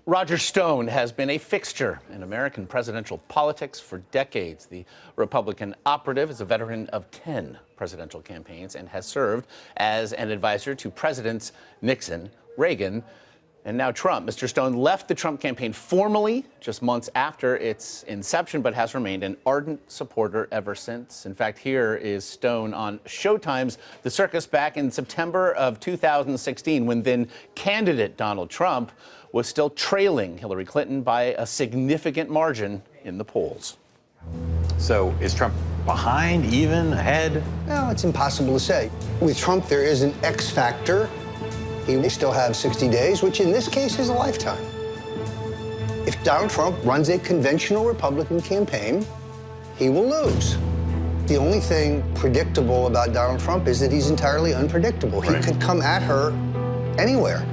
Roger Stone has been a fixture in American presidential politics for decades. The Republican operative is a veteran of 10 presidential campaigns and has served as an advisor to Presidents Nixon, Reagan, and now Trump. Mr. Stone left the Trump campaign formally just months after its inception, but has remained an ardent supporter ever since. In fact, here is Stone on Showtime's The Circus back in September of 2016, when then candidate Donald Trump was still trailing Hillary Clinton by a significant margin in the polls. So is Trump behind, even, ahead? No, it's impossible to say. With Trump, there is an X factor. He will still have 60 days, which in this case is a lifetime. If Donald Trump runs a conventional Republican campaign, he will lose. The only thing predictable about Donald Trump is that he's entirely unpredictable. Right. He could come at her anywhere.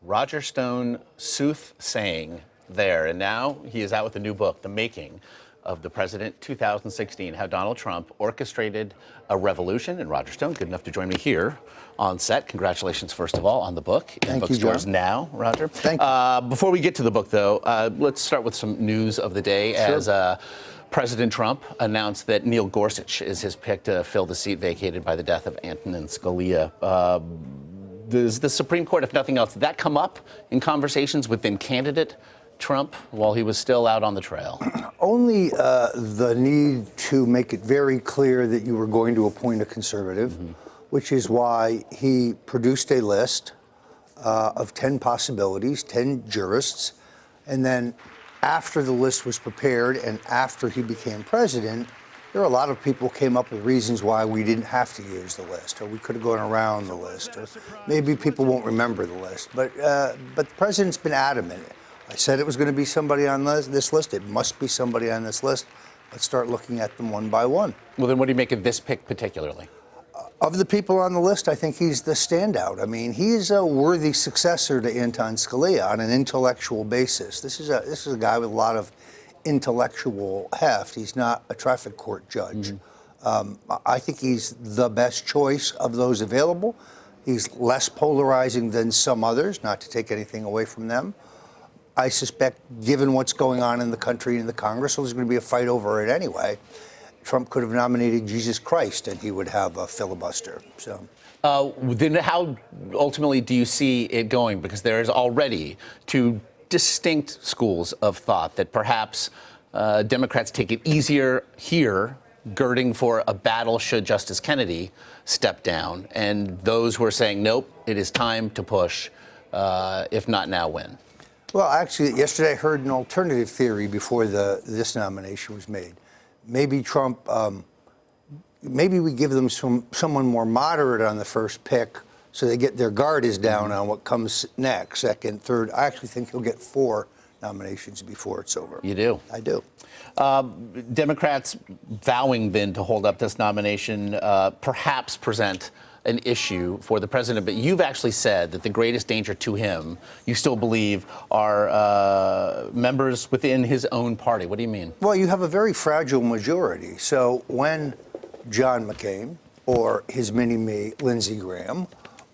Roger Stone soothsaying there, and now he is out with a new book, The Making of the President 2016, How Donald Trump Orchestrated a Revolution. And Roger Stone, good enough to join me here on set. Congratulations, first of all, on the book. In bookstores now, Roger. Thank you. Before we get to the book, though, let's start with some news of the day. Sure. As President Trump announced that Neil Gorsuch is his pick to fill the seat vacated by the death of Antonin Scalia. Does the Supreme Court, if nothing else, did that come up in conversations with then candidate Trump while he was still out on the trail? Only the need to make it very clear that you were going to appoint a conservative, which is why he produced a list of 10 possibilities, 10 jurists, and then after the list was prepared and after he became president, there are a lot of people came up with reasons why we didn't have to use the list, or we could have gone around the list, or maybe people won't remember the list. But the president's been adamant. I said it was going to be somebody on this list. It must be somebody on this list. Let's start looking at them one by one. Well, then what do you make of this pick particularly? Of the people on the list, I think he's the standout. I mean, he's a worthy successor to Anton Scalia on an intellectual basis. This is a guy with a lot of intellectual heft. He's not a traffic court judge. I think he's the best choice of those available. He's less polarizing than some others, not to take anything away from them. I suspect, given what's going on in the country and in the Congress, well, there's going to be a fight over it anyway. Trump could have nominated Jesus Christ and he would have a filibuster. So. Then how ultimately do you see it going? Because there is already two distinct schools of thought that perhaps Democrats take it easier here, girding for a battle should Justice Kennedy step down, and those who are saying, nope, it is time to push, if not now, when? Well, actually, yesterday I heard an alternative theory before this nomination was made. Maybe Trump, maybe we give them someone more moderate on the first pick so they get their guard is down on what comes next, second, third. I actually think he'll get 4 nominations before it's over. You do? I do. Democrats vowing then to hold up this nomination perhaps present an issue for the president, but you've actually said that the greatest danger to him, you still believe, are members within his own party. What do you mean? Well, you have a very fragile majority. So when John McCain or his mini-me, Lindsey Graham,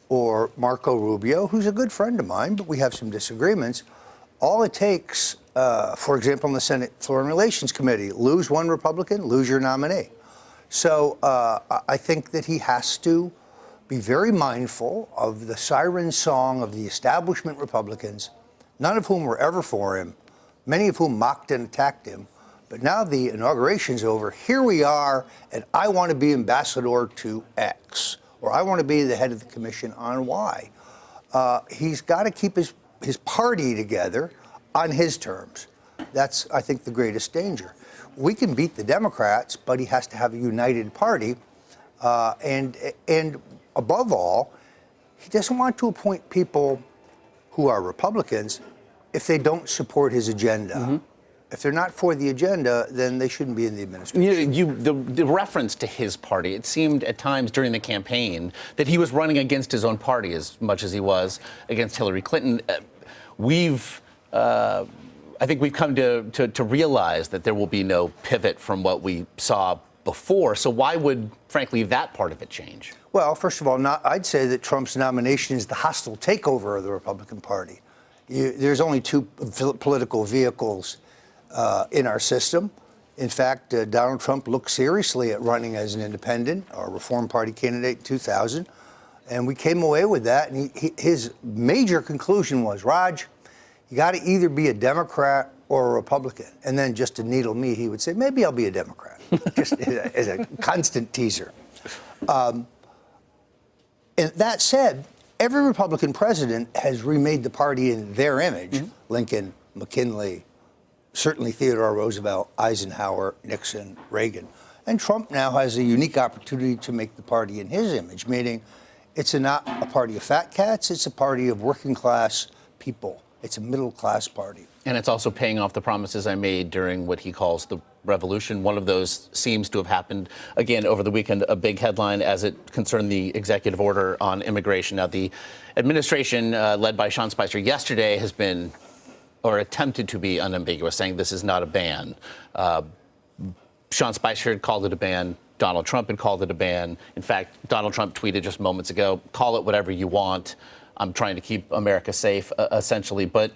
or Marco Rubio, who's a good friend of mine, but we have some disagreements, all it takes, for example, in the Senate Foreign Relations Committee, lose one Republican, lose your nominee. So I think that he has to be very mindful of the siren song of the establishment Republicans, none of whom were ever for him, many of whom mocked and attacked him. But now the inauguration's over, here we are, and I want to be ambassador to X, or I want to be the head of the commission on Y. He's got to keep his party together on his terms. That's, I think, the greatest danger. We can beat the Democrats, but he has to have a united party. And above all, he doesn't want to appoint people who are Republicans if they don't support his agenda. If they're not for the agenda, then they shouldn't be in the administration. The reference to his party, it seemed at times during the campaign that he was running against his own party as much as he was against Hillary Clinton. I think we've come to realize that there will be no pivot from what we saw before. So why would, frankly, that part of it change? Well, first of all, I'd say that Trump's nomination is the hostile takeover of the Republican Party. There's only two political vehicles in our system. In fact, Donald Trump looked seriously at running as an independent or Reform Party candidate in 2000. And we came away with that. And his major conclusion was, Raj, you got to either be a Democrat or a Republican. And then just to needle me, he would say, maybe I'll be a Democrat, just as a constant teaser. And that said, every Republican president has remade the party in their image. Mm-hmm. Lincoln, McKinley, certainly Theodore Roosevelt, Eisenhower, Nixon, Reagan. And Trump now has a unique opportunity to make the party in his image, meaning it's not a party of fat cats, it's a party of working class people. It's a middle class party. And it's also paying off the promises I made during what he calls the revolution. One of those seems to have happened again over the weekend, a big headline as it concerned the executive order on immigration. Now, the administration led by Sean Spicer yesterday has been, or attempted to be, unambiguous, saying this is not a ban. Sean Spicer had called it a ban. Donald Trump had called it a ban. In fact, Donald Trump tweeted just moments ago, call it whatever you want. I'm trying to keep America safe, essentially. But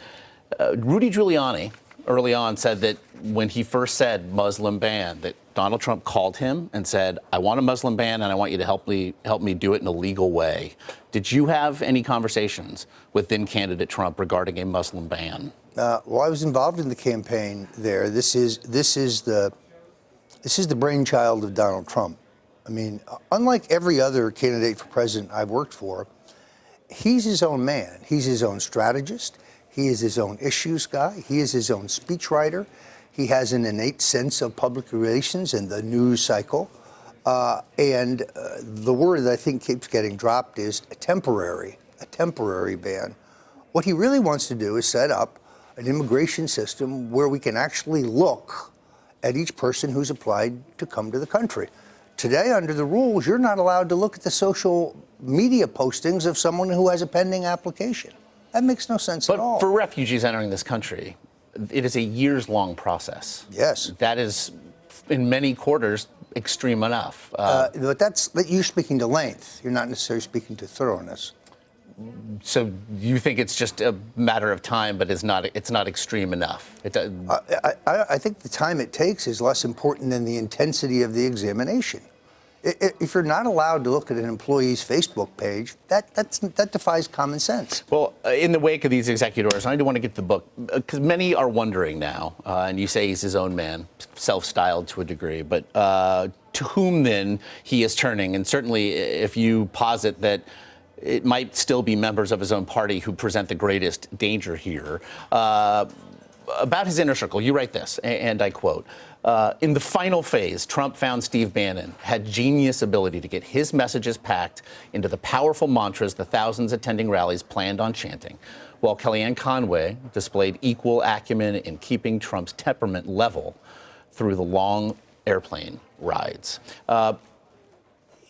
Rudy Giuliani early on said that when he first said Muslim ban, that Donald Trump called him and said, I want a Muslim ban and I want you to help me do it in a legal way. Did you have any conversations with then candidate Trump regarding a Muslim ban? Well, I was involved in the campaign there. This is the brainchild of Donald Trump. I mean, unlike every other candidate for president I've worked for, he's his own man. He's his own strategist. He is his own issues guy. He is his own speechwriter. He has an innate sense of public relations and the news cycle. And the word that I think keeps getting dropped is a temporary ban. What he really wants to do is set up an immigration system where we can actually look at each person who's applied to come to the country. Today, under the rules, you're not allowed to look at the social media postings of someone who has a pending application. That makes no sense at all. But for refugees entering this country, it is a years-long process. Yes. That is, in many quarters, extreme enough. But you're speaking to length. You're not necessarily speaking to thoroughness. So you think it's just a matter of time, but it's not extreme enough? I think the time it takes is less important than the intensity of the examination. If you're not allowed to look at an employee's Facebook page, that defies common sense. Well, in the wake of these executive orders, I do want to get to the book, because many are wondering now, and you say he's his own man, self-styled to a degree, but to whom then he is turning? And certainly if you posit that it might still be members of his own party who present the greatest danger here. About his inner circle, you write this, and I quote, in the final phase, Trump found Steve Bannon had genius ability to get his messages packed into the powerful mantras the thousands attending rallies planned on chanting, while Kellyanne Conway displayed equal acumen in keeping Trump's temperament level through the long airplane rides.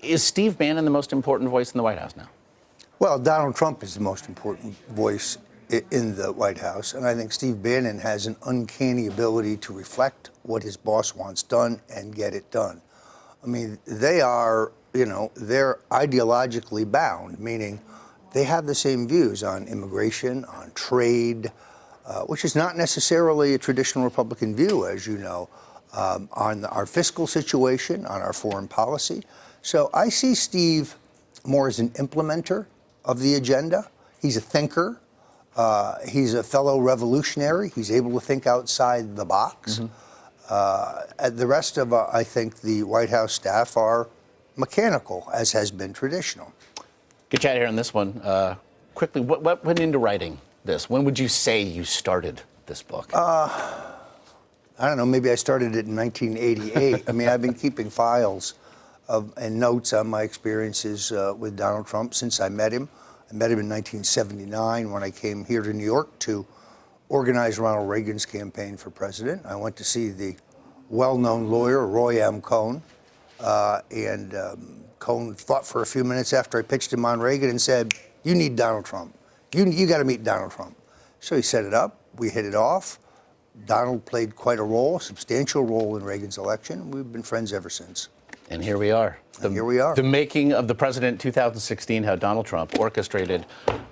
Is Steve Bannon the most important voice in the White House now? Well, Donald Trump is the most important voice in the White House, and I think Steve Bannon has an uncanny ability to reflect what his boss wants done and get it done. I mean, they're ideologically bound, meaning they have the same views on immigration, on trade, which is not necessarily a traditional Republican view, as you know, on our fiscal situation, on our foreign policy. So I see Steve more as an implementer of the agenda. He's a thinker. He's a fellow revolutionary. He's able to think outside the box. Mm-hmm. The rest of, I think, the White House staff are mechanical, as has been traditional. Good chat here on this one. Quickly, what went into writing this? When would you say you started this book? I don't know. Maybe I started it in 1988. I mean, I've been keeping files and notes on my experiences with Donald Trump since I met him. I met him in 1979 when I came here to New York to organize Ronald Reagan's campaign for president. I went to see the well-known lawyer, Roy M. Cohn, and Cohn thought for a few minutes after I pitched him on Reagan and said, you need Donald Trump. You got to meet Donald Trump. So he set it up. We hit it off. Donald played quite a role, substantial role in Reagan's election. We've been friends ever since. And here we are. Here we are. The making of the president in 2016, how Donald Trump orchestrated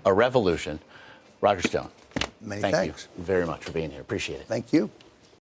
a revolution. Roger Stone, Many thank thanks. you very much for being here. Appreciate it. Thank you.